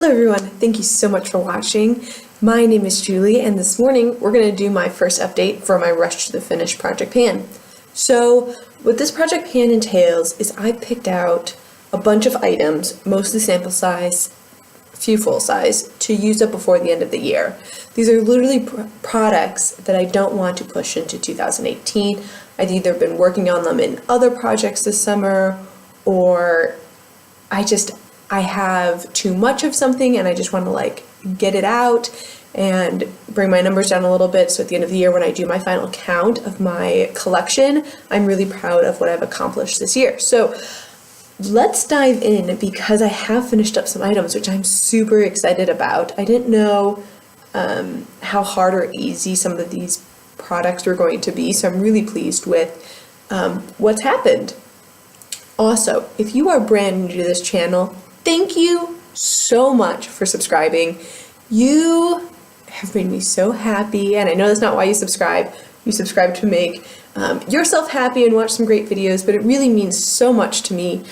Hello everyone, thank you so much for watching. My name is Julie and this morning we're going to do my first update for my Rush to the Finish project pan. So what this project pan entails is I picked out a bunch of items, mostly sample size, a few full size, to use up before the end of the year. These are literally products that I don't want to push into 2018. I've either been working on them in other projects this summer or I have too much of something and I just want to get it out and bring my numbers down a little bit, so at the end of the year when I do my final count of my collection, I'm really proud of what I've accomplished this year. So let's dive in because I have finished up some items which I'm super excited about. I didn't know how hard or easy some of these products were going to be, so I'm really pleased with what's happened. Also, if you are brand new to this channel, thank you so much for subscribing. You have made me so happy, and I know that's not why you subscribe. You subscribe to make yourself happy and watch some great videos, but it really means so much to me.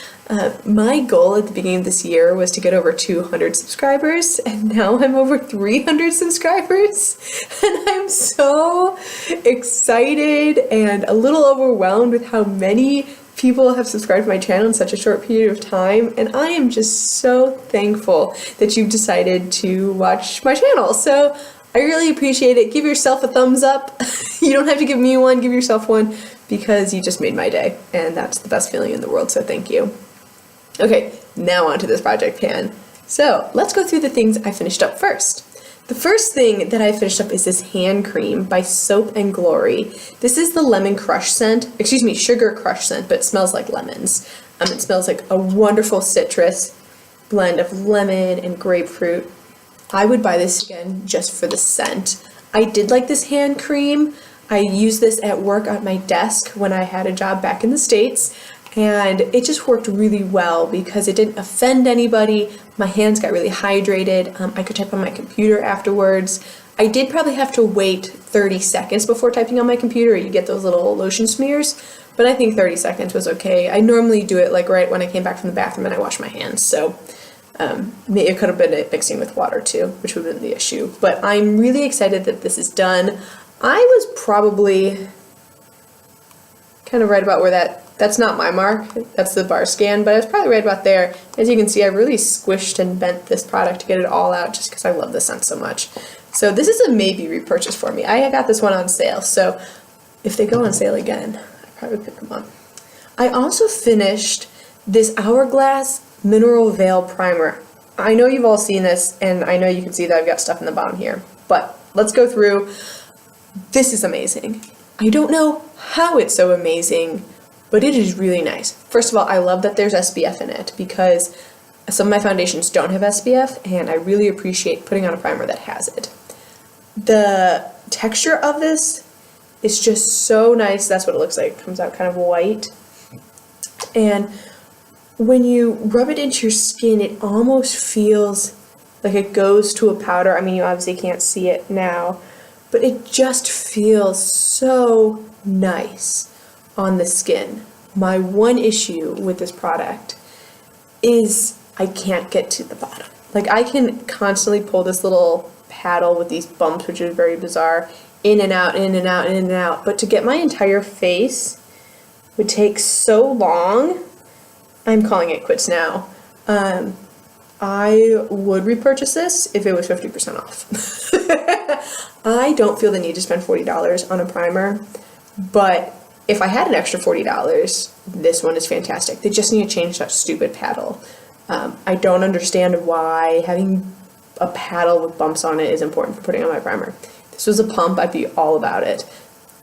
My goal at the beginning of this year was to get over 200 subscribers, and now I'm over 300 subscribers, and I'm so excited and a little overwhelmed with how many people have subscribed to my channel in such a short period of time, and I am just so thankful that you've decided to watch my channel. So I really appreciate it. Give yourself a thumbs up. You don't have to give me one, give yourself one, because you just made my day, and that's the best feeling in the world, so thank you. Okay, now on to this project pan. So let's go through the things I finished up first. The first thing that I finished up is this hand cream by Soap & Glory. This is the lemon crush scent, sugar crush scent, but it smells like lemons. It smells like a wonderful citrus blend of lemon and grapefruit. I would buy this again just for the scent. I did like this hand cream. I used this at work at my desk when I had a job back in the States, and it just worked really well because it didn't offend anybody. My hands got really hydrated. I could type on my computer afterwards. I did probably have to wait 30 seconds before typing on my computer. You get those little lotion smears, but I think 30 seconds was okay. I normally do it right when I came back from the bathroom and I wash my hands, so it could have been mixing with water too, which would have been the issue. But I'm really excited that this is done. I was probably kind of right about where that's not my mark, that's the bar scan, but I was probably right about there. As you can see, I really squished and bent this product to get it all out just because I love the scent so much. So this is a maybe repurchase for me. I got this one on sale, so if they go on sale again, I probably pick them up. I also finished this Hourglass Mineral Veil Primer. I know you've all seen this, and I know you can see that I've got stuff in the bottom here, but let's go through. This is amazing. I don't know how it's so amazing, but it is really nice. First of all, I love that there's SPF in it because some of my foundations don't have SPF, and I really appreciate putting on a primer that has it. The texture of this is just so nice. That's what it looks like. It comes out kind of white. And when you rub it into your skin, it almost feels like it goes to a powder. I mean, you obviously can't see it now, but it just feels so nice on the skin. My one issue with this product is I can't get to the bottom. I can constantly pull this little paddle with these bumps, which is very bizarre, in and out, in and out, in and out, but to get my entire face would take so long. I'm calling it quits now. I would repurchase this if it was 50% off. I don't feel the need to spend $40 on a primer, but if I had an extra $40, this one is fantastic. They just need to change that stupid paddle. I don't understand why having a paddle with bumps on it is important for putting on my primer. If this was a pump, I'd be all about it.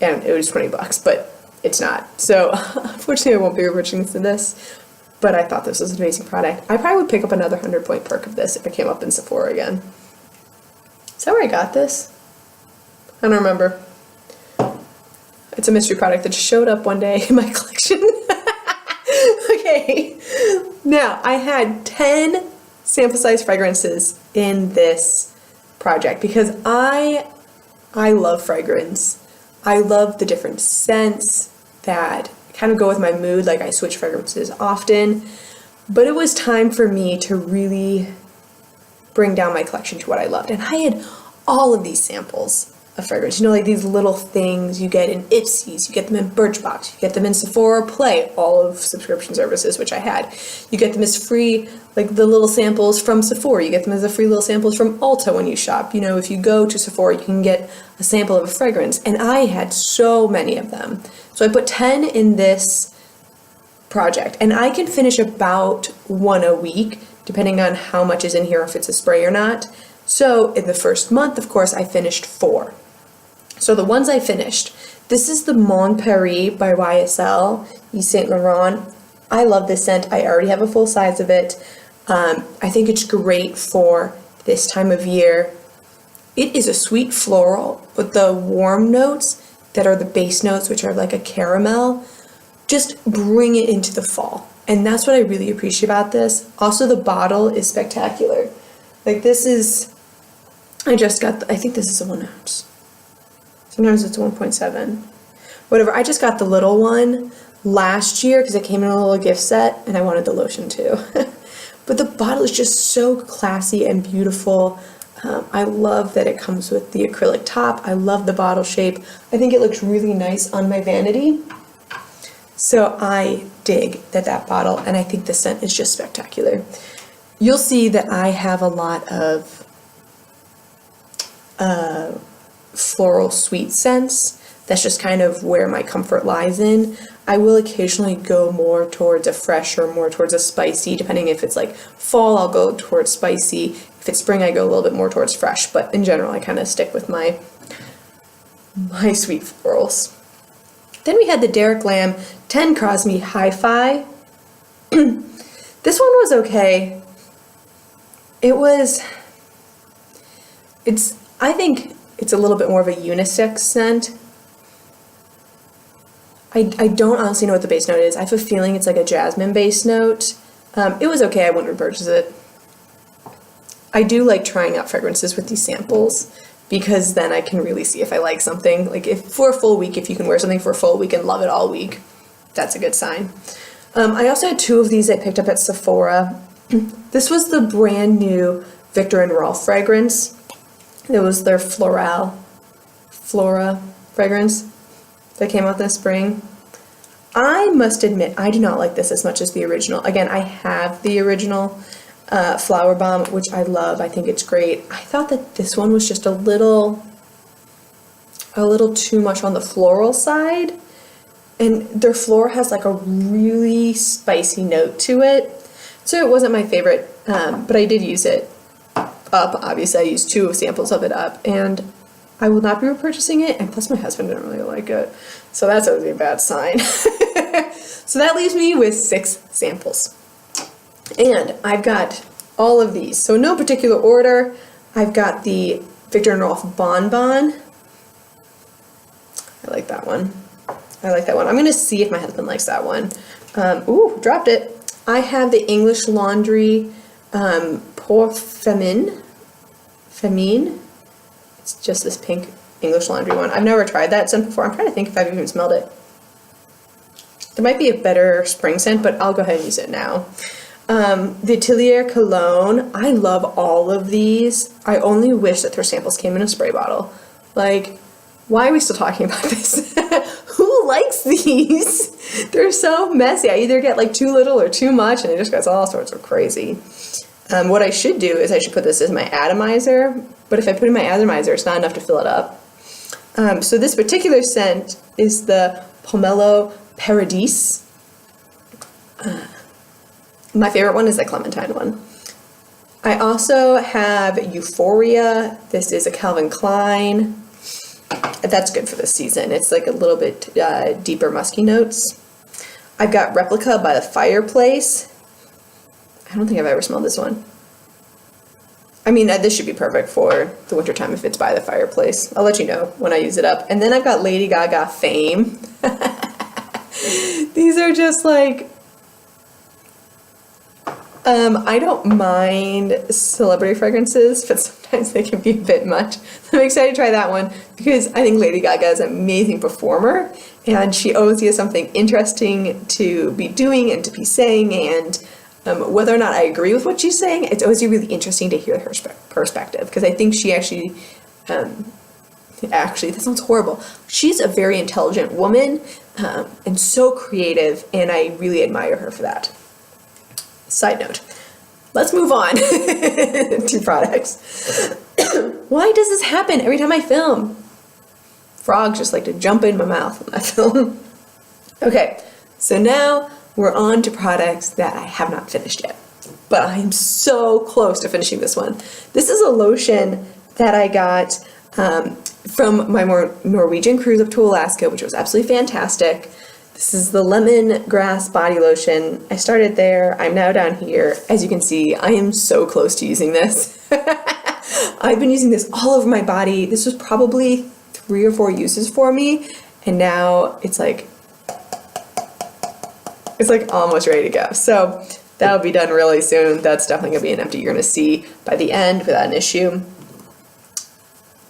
And it was $20, but it's not. So unfortunately, I won't be repurchasing this. But I thought this was an amazing product. I probably would pick up another 100-point perk of this if it came up in Sephora again. Is that where I got this? I don't remember. It's a mystery product that just showed up one day in my collection. Okay, now I had 10 sample size fragrances in this project because I love fragrance. I love the different scents that kind of go with my mood. I switch fragrances often, but it was time for me to really bring down my collection to what I loved. And I had all of these samples of fragrance. You know, like these little things you get in Ipsy's, you get them in Birchbox, you get them in Sephora Play, all of subscription services, which I had. You get them as free, like the little samples from Sephora. You get them as a free little samples from Ulta when you shop. You know, if you go to Sephora, you can get a sample of a fragrance. And I had so many of them. So I put 10 in this project. And I can finish about one a week, depending on how much is in here, if it's a spray or not. So in the first month, of course, I finished 4. So the ones I finished, this is the Mon Paris by YSL, Yves Saint Laurent. I love this scent. I already have a full size of it. I think it's great for this time of year. It is a sweet floral, but the warm notes that are the base notes, which are like a caramel, just bring it into the fall. And that's what I really appreciate about this. Also, the bottle is spectacular. Like this is, I just got, I think this is a 1 ounce. Sometimes it's 1.7. Whatever, I just got the little one last year because it came in a little gift set and I wanted the lotion too. But the bottle is just so classy and beautiful. I love that it comes with the acrylic top. I love the bottle shape. I think it looks really nice on my vanity. So I dig that bottle, and I think the scent is just spectacular. You'll see that I have a lot of floral sweet scents. That's just kind of where my comfort lies in. I will occasionally go more towards a fresh or more towards a spicy, depending if it's like fall, I'll go towards spicy. If it's spring, I go a little bit more towards fresh, but in general, I kind of stick with my sweet florals. Then we had the Derek Lam 10 Crosby Hi-Fi. This one was okay. I think it's a little bit more of a unisex scent. I don't honestly know what the base note is. I have a feeling it's like a jasmine base note. It was okay, I wouldn't repurchase it. I do like trying out fragrances with these samples because then I can really see if I like something. Like if for a full week, if you can wear something for a full week and love it all week, that's a good sign. I also had 2 of these I picked up at Sephora. This was the brand new Viktor and Rolf fragrance. It was their Flora fragrance that came out this spring. I must admit, I do not like this as much as the original. Again, I have the original Flower Bomb, which I love. I think it's great. I thought that this one was just a little too much on the floral side. And their floor has like a really spicy note to it. So it wasn't my favorite, but I did use it up. Obviously, I used 2 samples of it up, and I will not be repurchasing it, and plus my husband didn't really like it, so that's always a bad sign. So that leaves me with 6 samples. And I've got all of these. So in no particular order, I've got the Viktor and Rolf Bon Bon. I like that one. I'm going to see if my husband likes that one. Ooh, dropped it. I have the English Laundry Pour Femine. It's just this pink English Laundry one. I've never tried that scent before. I'm trying to think if I've even smelled it. There might be a better spring scent, but I'll go ahead and use it now. The Atelier Cologne. I love all of these. I only wish that their samples came in a spray bottle. Like, why are we still talking about this? Who likes these? They're so messy. I either get like too little or too much, and it just gets all sorts of crazy. What I should do is I should put this as my atomizer, but if I put in my atomizer, it's not enough to fill it up. So this particular scent is the Pomelo Paradis. My favorite one is the Clementine one. I also have Euphoria. This is a Calvin Klein. That's good for this season. It's like a little bit deeper musky notes. I've got Replica by the Fireplace. I don't think I've ever smelled this one. I mean, this should be perfect for the wintertime if it's by the fireplace. I'll let you know when I use it up. And then I've got Lady Gaga Fame. These are just like, I don't mind celebrity fragrances, but sometimes they can be a bit much. So I'm excited to try that one because I think Lady Gaga is an amazing performer and she always has something interesting to be doing and to be saying, and Whether or not I agree with what she's saying, it's always really interesting to hear her perspective, because I think she actually, that sounds horrible. She's a very intelligent woman, and so creative, and I really admire her for that. Side note, let's move on to products. Why does this happen every time I film? Frogs just like to jump in my mouth when I film. Okay, so now we're on to products that I have not finished yet, but I'm so close to finishing this one. This is a lotion that I got from my Norwegian cruise up to Alaska, which was absolutely fantastic. This is the lemongrass body lotion. I started there. I'm now down here. As you can see, I am so close to using this. I've been using this all over my body. This was probably 3 or 4 uses for me, and now it's like almost ready to go. So that'll be done really soon. That's definitely gonna be an empty you're gonna see by the end without an issue.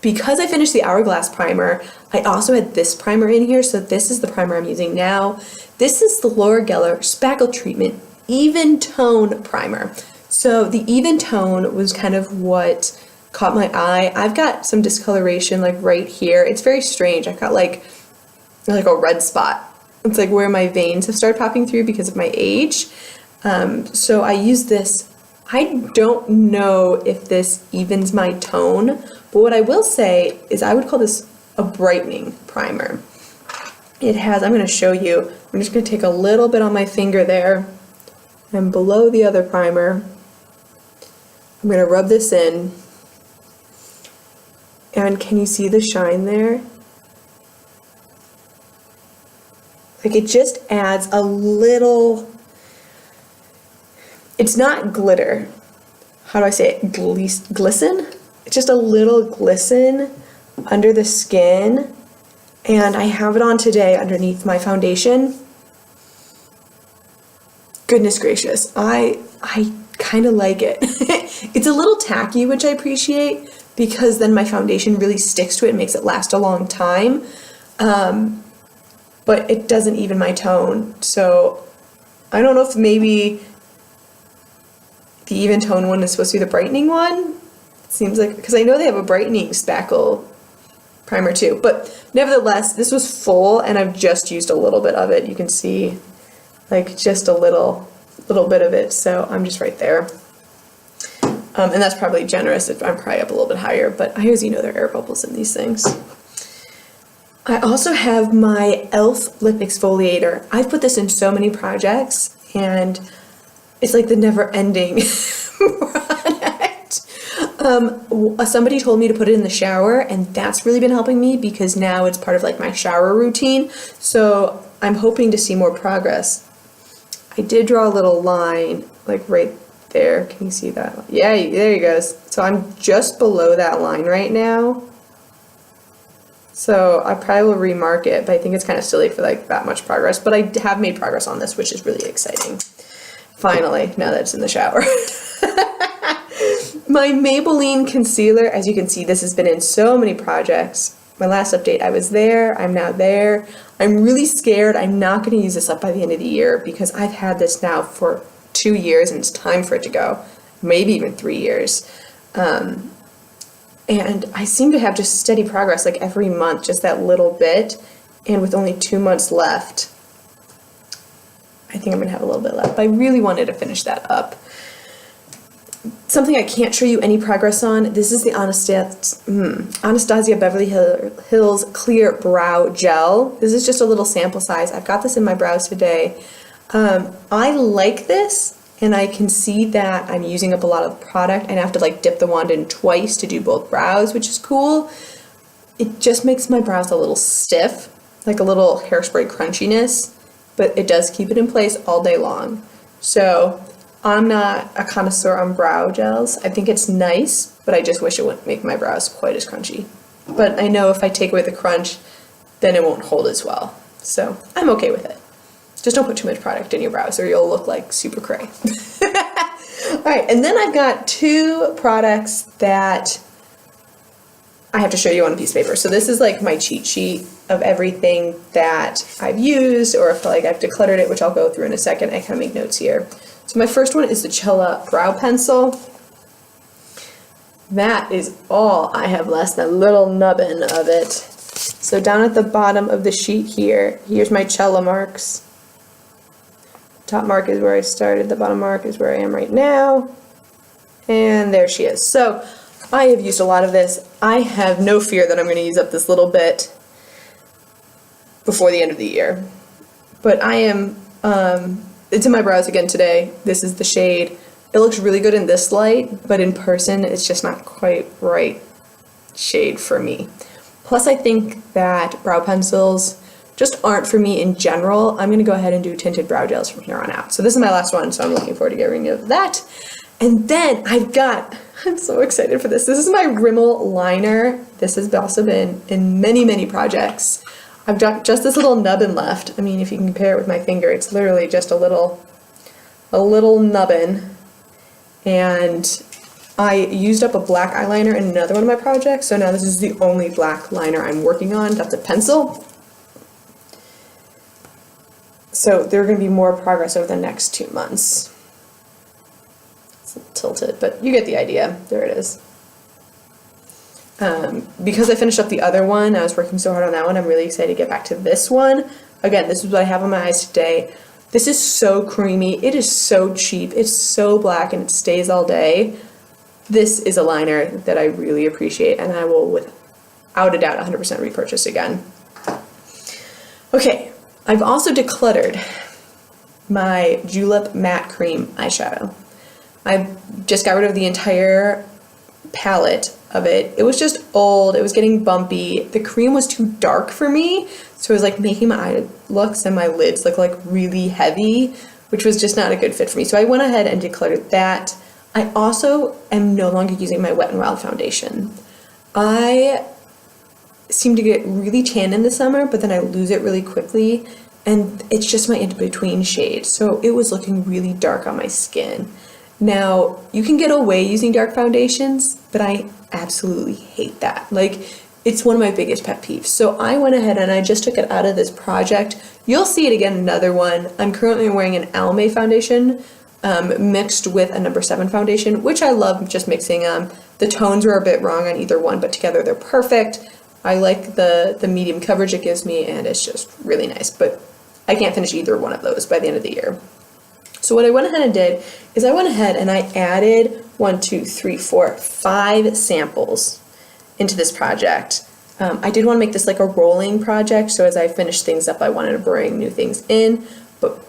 Because I finished the Hourglass primer, I also had this primer in here, so this is the primer I'm using now. This is the Laura Geller Spackle Treatment Even Tone Primer. So the even tone was kind of what caught my eye. I've got some discoloration like right here. It's very strange. I've got like a red spot. It's like where my veins have started popping through because of my age. So I use this. I don't know if this evens my tone, but what I will say is I would call this a brightening primer. It has, I'm going to show you, I'm just going to take a little bit on my finger there and below the other primer. I'm going to rub this in, and can you see the shine there? Like it just adds a little, it's not glitter. How do I say it? Glisten? It's just a little glisten under the skin, and I have it on today underneath my foundation. Goodness gracious, I kind of like it. It's a little tacky, which I appreciate, because then my foundation really sticks to it and makes it last a long time. But it doesn't even my tone. So I don't know if maybe the even tone one is supposed to be the brightening one. It seems like, because I know they have a brightening spackle primer too. But nevertheless, this was full and I've just used a little bit of it. You can see like just a little bit of it. So I'm just right there. And that's probably generous if I'm probably up a little bit higher, but I always, there are air bubbles in these things. I also have my e.l.f. lip exfoliator. I've put this in so many projects, and it's like the never-ending product. Somebody told me to put it in the shower, and that's really been helping me because now it's part of like my shower routine. So I'm hoping to see more progress. I did draw a little line like right there. Can you see that? Yeah, there you go. So I'm just below that line right now. So I probably will remark it, but I think it's kind of silly for like that much progress. But I have made progress on this, which is really exciting. Finally, now that it's in the shower. My Maybelline concealer, as you can see, this has been in so many projects. My last update, I was there, I'm now there. I'm really scared I'm not going to use this up by the end of the year because I've had this now for 2 years and it's time for it to go. Maybe even 3 years. And I seem to have just steady progress like every month, just that little bit. And with only 2 months left, I think I'm going to have a little bit left. But I really wanted to finish that up. Something I can't show you any progress on, this is the Anastasia Beverly Hills Clear Brow Gel. This is just a little sample size. I've got this in my brows today. I like this, and I can see that I'm using up a lot of the product, and I have to like dip the wand in twice to do both brows, which is cool. It just makes my brows a little stiff, like a little hairspray crunchiness, but it does keep it in place all day long. So I'm not a connoisseur on brow gels. I think it's nice, but I just wish it wouldn't make my brows quite as crunchy. But I know if I take away the crunch, then it won't hold as well. So I'm okay with it. Just don't put too much product in your brows or you'll look like super cray. All right, and then I've got 2 products that I have to show you on a piece of paper. So this is like my cheat sheet of everything that I've used, or if like I've decluttered it, which I'll go through in a second. I kind of make notes here. So my first one is the Chella Brow Pencil. That is all I have left, that little nubbin of it. So down at the bottom of the sheet here, here's my Chella marks. Top mark is where I started, the bottom mark is where I am right now. And there she is. So I have used a lot of this. I have no fear that I'm going to use up this little bit before the end of the year. But I am, it's in my brows again today. This is the shade. It looks really good in this light, but in person it's just not quite right shade for me. Plus I think that brow pencils just aren't for me in general. I'm going to go ahead and do tinted brow gels from here on out. So this is my last one, so I'm looking forward to getting rid of that. And then I'm so excited for this. This is my Rimmel liner. This has also been in many, many projects. I've got just this little nubbin left. I mean, if you can compare it with my finger, it's literally just a little nubbin. And I used up a black eyeliner in another one of my projects, so now this is the only black liner I'm working on. That's a pencil. So there are going to be more progress over the next 2 months. It's tilted, but you get the idea. There it is. Because I finished up the other one, I was working so hard on that one, I'm really excited to get back to this one. Again, this is what I have on my eyes today. This is so creamy. It is so cheap. It's so black and it stays all day. This is a liner that I really appreciate and I will, without a doubt, 100% repurchase again. Okay, I've also decluttered my Julep Matte Cream eyeshadow. I just got rid of the entire palette of it. It was just old, it was getting bumpy, the cream was too dark for me, so it was like making my eye looks and my lids look like really heavy, which was just not a good fit for me. So I went ahead and decluttered that. I also am no longer using my Wet n Wild foundation. I seem to get really tan in the summer, but then I lose it really quickly, and it's just my in-between shade, so it was looking really dark on my skin. Now, you can get away using dark foundations, but I absolutely hate that. Like, it's one of my biggest pet peeves. So I went ahead and I just took it out of this project. You'll see it again in another one. I'm currently wearing an Almay foundation mixed with a number 7 foundation, which I love just mixing them. The tones were a bit wrong on either one, but together they're perfect. I like the medium coverage it gives me, and it's just really nice. But I can't finish either one of those by the end of the year. So what I went ahead and did is I went ahead and I added 5 samples into this project. I did want to make this like a rolling project, so as I finish things up, I wanted to bring new things in, but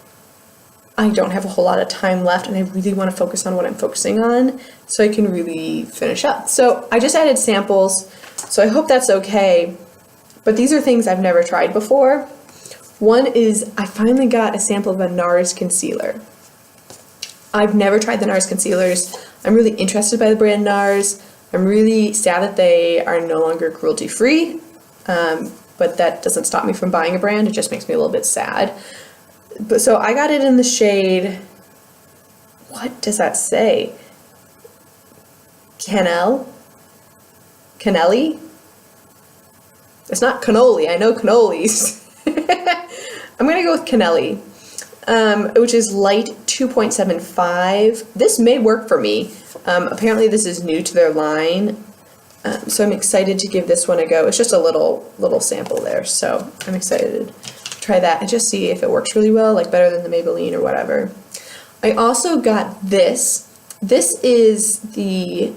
I don't have a whole lot of time left, and I really want to focus on what I'm focusing on so I can really finish up. So I just added samples, so I hope that's okay, but these are things I've never tried before. One is I finally got a sample of a NARS concealer. I've never tried the NARS concealers. I'm really interested by the brand NARS. I'm really sad that they are no longer cruelty-free, but that doesn't stop me from buying a brand. It just makes me a little bit sad. But so I got it in the shade, what does that say? Cannelli? It's not cannoli. I know cannolis. I'm going to go with Cannelli, which is light 2.75. This may work for me. Apparently this is new to their line, so I'm excited to give this one a go. It's just a little sample there, so I'm excited to try that and just see if it works really well, like better than the Maybelline or whatever. I also got this. This is the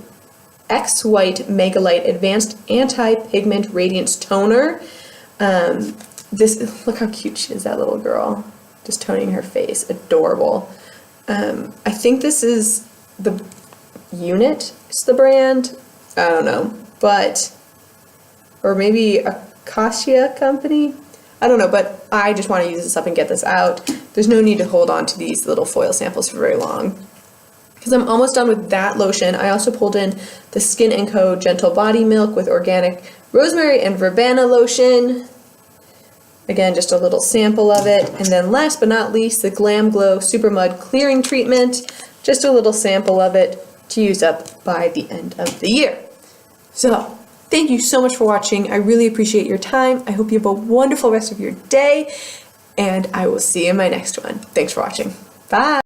X White Mega Light Advanced Anti-Pigment Radiance Toner. Look how cute she is, that little girl. Just toning her face, adorable. I think this is the Unit, is the brand. I don't know, or maybe a Kasia company. I don't know, but I just want to use this up and get this out. There's no need to hold on to these little foil samples for very long, because I'm almost done with that lotion. I also pulled in the Skin & Co. Gentle Body Milk with organic rosemary and verbena lotion. Again, just a little sample of it. And then last but not least, the Glam Glow Super Mud Clearing Treatment. Just a little sample of it to use up by the end of the year. So, thank you so much for watching. I really appreciate your time. I hope you have a wonderful rest of your day, and I will see you in my next one. Thanks for watching. Bye!